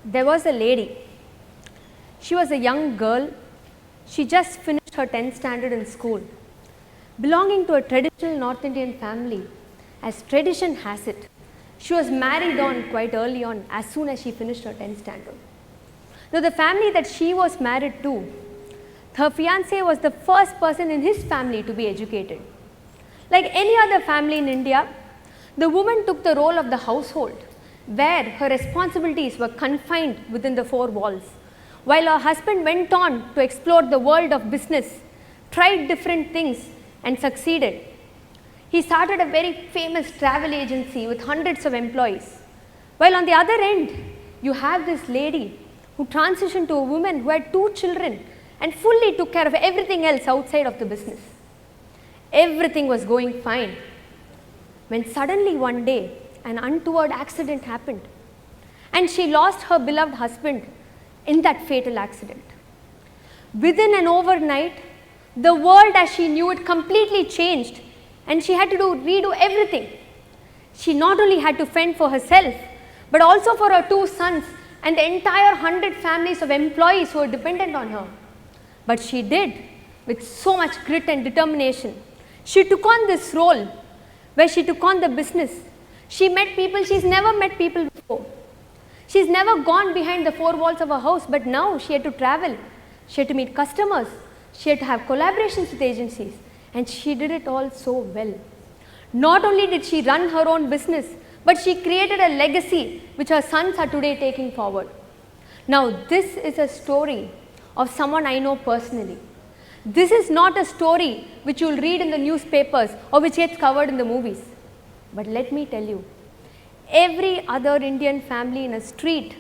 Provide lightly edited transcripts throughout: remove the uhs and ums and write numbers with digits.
there was a lady. She was a young girl. She just finished her 10th standard in school, belonging to a traditional North Indian family. As tradition has it, she was married on quite early on, as soon as she finished her 10th standard. Now, the family that she was married to, her fiancé was the first person in his family to be educated. Like any other family in India, the woman took the role of the household, where her responsibilities were confined within the four walls, while her husband went on to explore the world of business, tried different things and succeeded. He started a very famous travel agency with hundreds of employees, while on the other end, you have this lady who transitioned to a woman who had 2 children and fully took care of everything else outside of the business. Everything was going fine, when suddenly one day an untoward accident happened, and she lost her beloved husband in that fatal accident. Within an overnight, the world as she knew it completely changed, and she had to redo everything. She not only had to fend for herself, but also for her 2 sons and the entire 100 families of employees who were dependent on her. But she did with so much grit and determination. She took on this role where she took on the business. She met people she's never met people before. She's never gone behind the 4 walls of her house, but now she had to travel. She had to meet customers. She had to have collaborations with agencies, and she did it all so well. Not only did she run her own business, but she created a legacy which her sons are today taking forward. Now, this is a story of someone I know personally. This is not a story which you will read in the newspapers or which gets covered in the movies. But let me tell you, every other Indian family in a street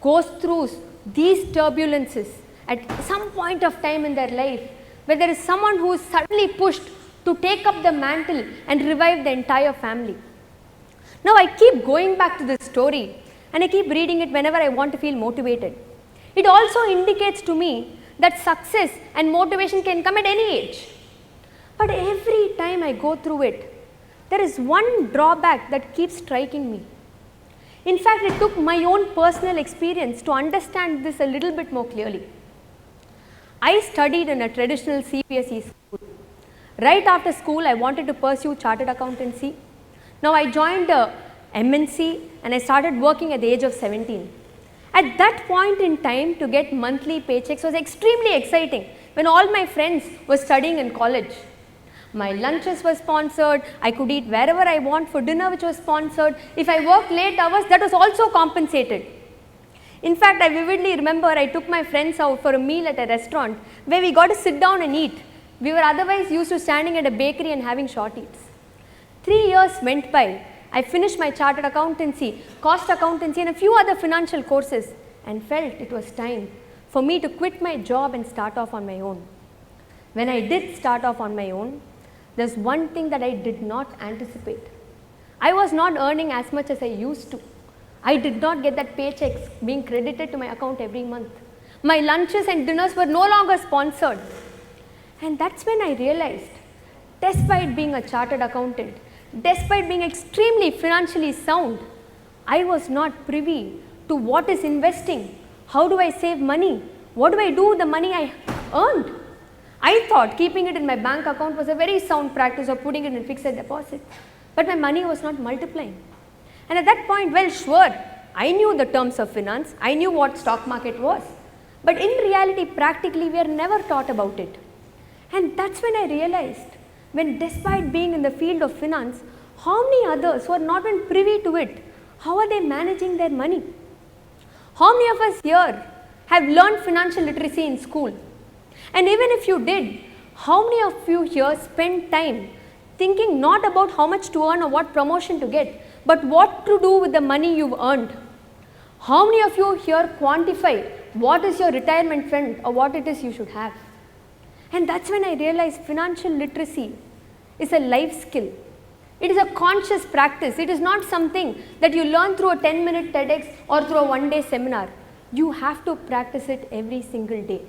goes through these turbulences at some point of time in their life, where there is someone who is suddenly pushed to take up the mantle and revive the entire family. Now, I keep going back to this story and I keep reading it whenever I want to feel motivated. It also indicates to me that success and motivation can come at any age. But every time I go through it, there is one drawback that keeps striking me. In fact, it took my own personal experience to understand this a little bit more clearly. I studied in a traditional CBSE school. Right after school, I wanted to pursue chartered accountancy. Now, I joined a MNC and I started working at the age of 17. At that point in time, to get monthly paychecks was extremely exciting when all my friends were studying in college. My lunches were sponsored, I could eat wherever I want for dinner which was sponsored. If I worked late hours, that was also compensated. In fact, I vividly remember I took my friends out for a meal at a restaurant where we got to sit down and eat. We were otherwise used to standing at a bakery and having short eats. 3 years went by. I finished my chartered accountancy, cost accountancy and a few other financial courses, and felt it was time for me to quit my job and start off on my own. When I did start off on my own, there's one thing that I did not anticipate. I was not earning as much as I used to. I did not get that paychecks being credited to my account every month. My lunches and dinners were no longer sponsored. And that's when I realized, despite being a chartered accountant, despite being extremely financially sound, I was not privy to what is investing, how do I save money, what do I do with the money I earned. I thought keeping it in my bank account was a very sound practice, or putting it in fixed deposit, but my money was not multiplying. And at that point, well, sure, I knew the terms of finance, I knew what stock market was, but in reality, practically, we are never taught about it. And that's when I realized, when despite being in the field of finance, how many others who are not even privy to it, how are they managing their money? How many of us here have learned financial literacy in school? And even if you did, how many of you here spend time thinking not about how much to earn or what promotion to get, but what to do with the money you've earned? How many of you here quantify what is your retirement fund or what it is you should have? And that's when I realized financial literacy is a life skill. It is a conscious practice. It is not something that you learn through a 10-minute TEDx or through a one-day seminar. You have to practice it every single day.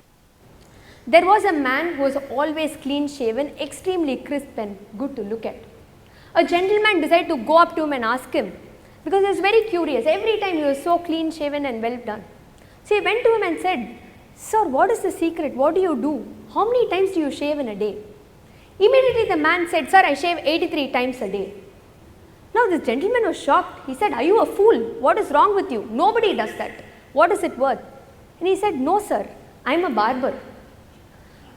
There was a man who was always clean-shaven, extremely crisp and good to look at. A gentleman decided to go up to him and ask him, because he was very curious. Every time he was so clean shaven and well done. So he went to him and said, "Sir, what is the secret? What do you do? How many times do you shave in a day?" Immediately the man said, "Sir, I shave 83 times a day." Now this gentleman was shocked. He said, "Are you a fool? What is wrong with you? Nobody does that. What is it worth?" And he said, "No sir, I am a barber."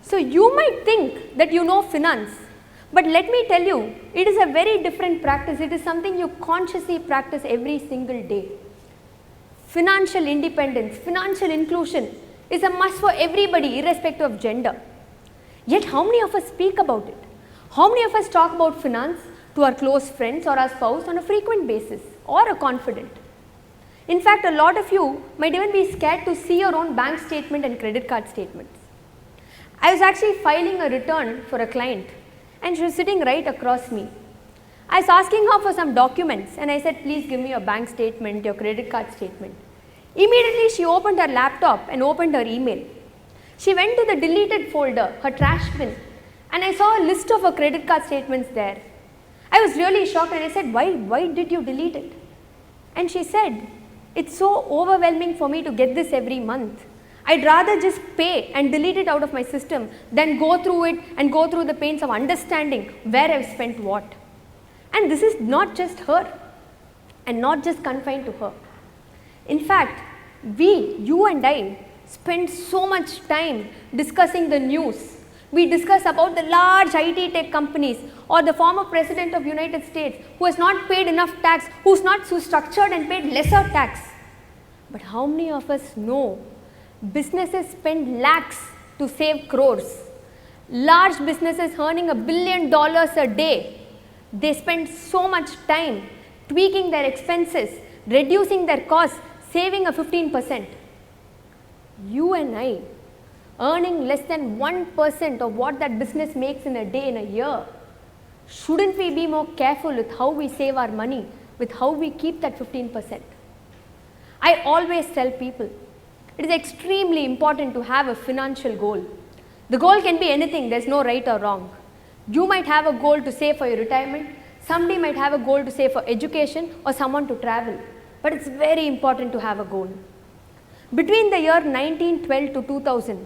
So you might think that you know finance, but let me tell you, it is a very different practice. It is something you consciously practice every single day. Financial independence, financial inclusion is a must for everybody irrespective of gender. Yet how many of us speak about it? How many of us talk about finance to our close friends or our spouse on a frequent basis or a confidant? In fact, a lot of you might even be scared to see your own bank statement and credit card statements. I was actually filing a return for a client and she was sitting right across me. I was asking her for some documents and I said, "Please give me your bank statement, your credit card statement." Immediately she opened her laptop and opened her email. She went to the deleted folder, her trash bin, and I saw a list of her credit card statements there. I was really shocked and I said, why did you delete it? And she said, "It's so overwhelming for me to get this every month. I'd rather just pay and delete it out of my system than go through it and go through the pains of understanding where I've spent what." And this is not just her and not just confined to her. In fact, you and I spend so much time discussing the news. We discuss about the large IT tech companies or the former president of United States who has not paid enough tax, who's not so structured and paid lesser tax. But how many of us know businesses spend lakhs to save crores? Large businesses earning $1 billion a day, they spend so much time tweaking their expenses, reducing their costs, saving a 15%. You and I, earning less than 1% of what that business makes in a day, in a year, shouldn't we be more careful with how we save our money, with how we keep that 15%? I always tell people, it is extremely important to have a financial goal. The goal can be anything, there's no right or wrong. You might have a goal to save for your retirement, somebody might have a goal to save for education or someone to travel. But it's very important to have a goal. Between the year 1912 to 2000,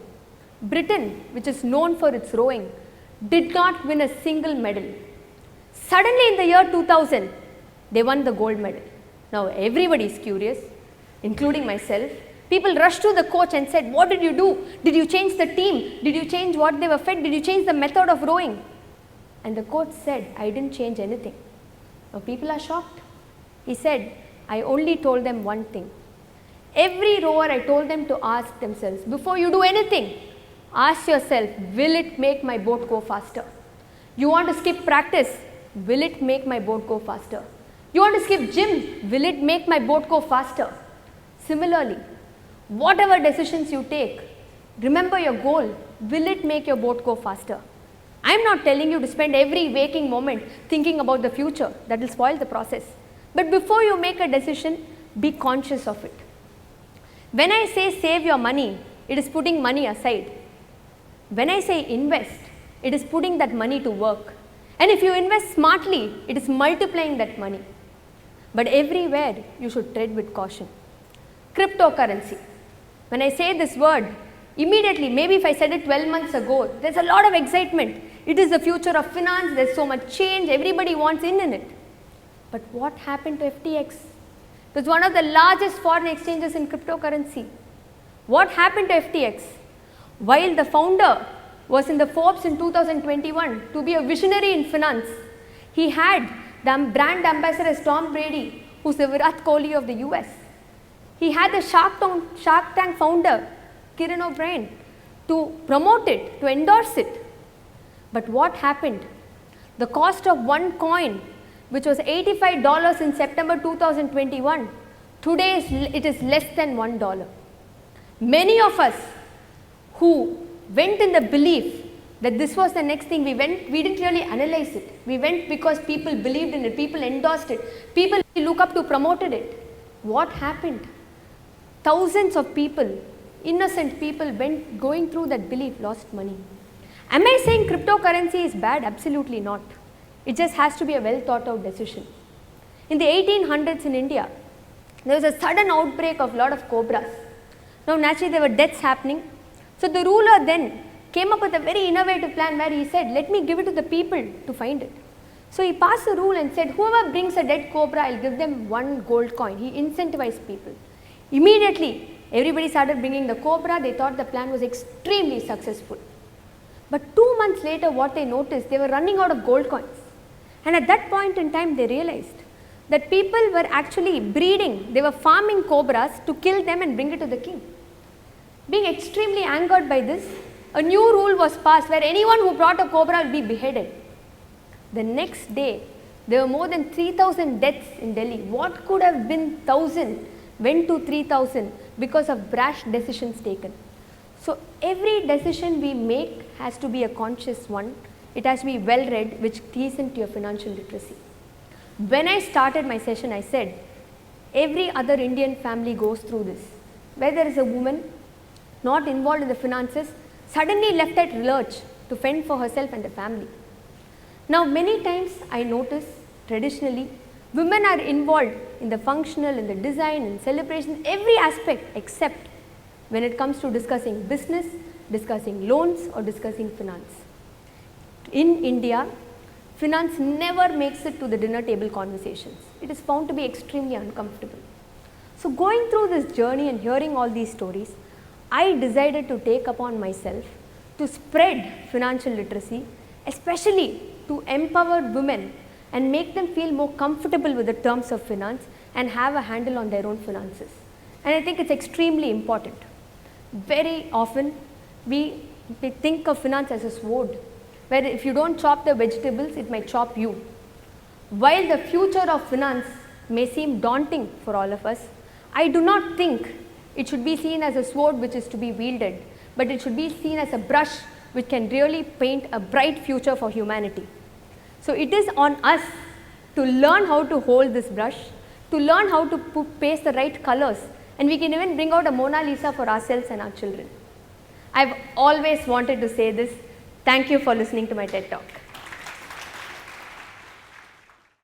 Britain, which is known for its rowing, did not win a single medal. Suddenly in the year 2000, they won the gold medal. Now everybody is curious, including myself. People rushed to the coach and said, "What did you do? Did you change the team? Did you change what they were fed? Did you change the method of rowing?" And the coach said, "I didn't change anything." Now people are shocked. He said, "I only told them one thing. Every rower I told them to ask themselves, before you do anything, ask yourself, will it make my boat go faster? You want to skip practice? Will it make my boat go faster? You want to skip gym? Will it make my boat go faster?" Similarly, whatever decisions you take, remember your goal. Will it make your boat go faster? I'm not telling you to spend every waking moment thinking about the future. That will spoil the process. But before you make a decision, be conscious of it. When I say save your money, it is putting money aside. When I say invest, it is putting that money to work. And if you invest smartly, it is multiplying that money. But everywhere, you should tread with caution. Cryptocurrency. When I say this word, immediately, maybe if I said it 12 months ago, there's a lot of excitement. It is the future of finance, there's so much change, everybody wants in it. But what happened to FTX? It was one of the largest foreign exchanges in cryptocurrency. What happened to FTX? While the founder was in the Forbes in 2021 to be a visionary in finance, he had the brand ambassador as Tom Brady, who's the Virat Kohli of the US. He had the Shark Tank founder, Kiran O'Brien, to promote it, to endorse it. But what happened? The cost of one coin, which was $85 in September 2021, today it is less than $1. Many of us who went in the belief that this was the next thing, we didn't really analyze it. We went because people believed in it, people endorsed it, people we look up to promoted it. What happened? Thousands of people, innocent people going through that belief, lost money. Am I saying cryptocurrency is bad? Absolutely not. It just has to be a well thought out decision. In the 1800s in India, there was a sudden outbreak of a lot of cobras. Now naturally there were deaths happening. So the ruler then came up with a very innovative plan where he said, let me give it to the people to find it. So he passed a rule and said, whoever brings a dead cobra, I will give them 1 gold coin. He incentivized people. Immediately, everybody started bringing the cobra. They thought the plan was extremely successful. But 2 months later, what they noticed, they were running out of gold coins. And at that point in time, they realized that people were actually breeding, they were farming cobras to kill them and bring it to the king. Being extremely angered by this, a new rule was passed where anyone who brought a cobra will be beheaded. The next day, there were more than 3,000 deaths in Delhi. What could have been 1,000 went to 3,000 because of brash decisions taken. So every decision we make has to be a conscious one. It has to be well read, which keys into your financial literacy. When I started my session, I said, every other Indian family goes through this, where there is a woman not involved in the finances, suddenly left at lurch to fend for herself and the family. Now many times I notice traditionally women are involved in the functional, in the design, in celebration, every aspect except when it comes to discussing business, discussing loans or discussing finance. In India, finance never makes it to the dinner table conversations. It is found to be extremely uncomfortable. So going through this journey and hearing all these stories, I decided to take upon myself to spread financial literacy, especially to empower women and make them feel more comfortable with the terms of finance and have a handle on their own finances. And I think it's extremely important. Very often we think of finance as a sword, where if you don't chop the vegetables, it might chop you. While the future of finance may seem daunting for all of us, I do not think it should be seen as a sword which is to be wielded, but it should be seen as a brush which can really paint a bright future for humanity. So it is on us to learn how to hold this brush, to learn how to paste the right colors, and we can even bring out a Mona Lisa for ourselves and our children. I've always wanted to say this. Thank you for listening to my TED Talk.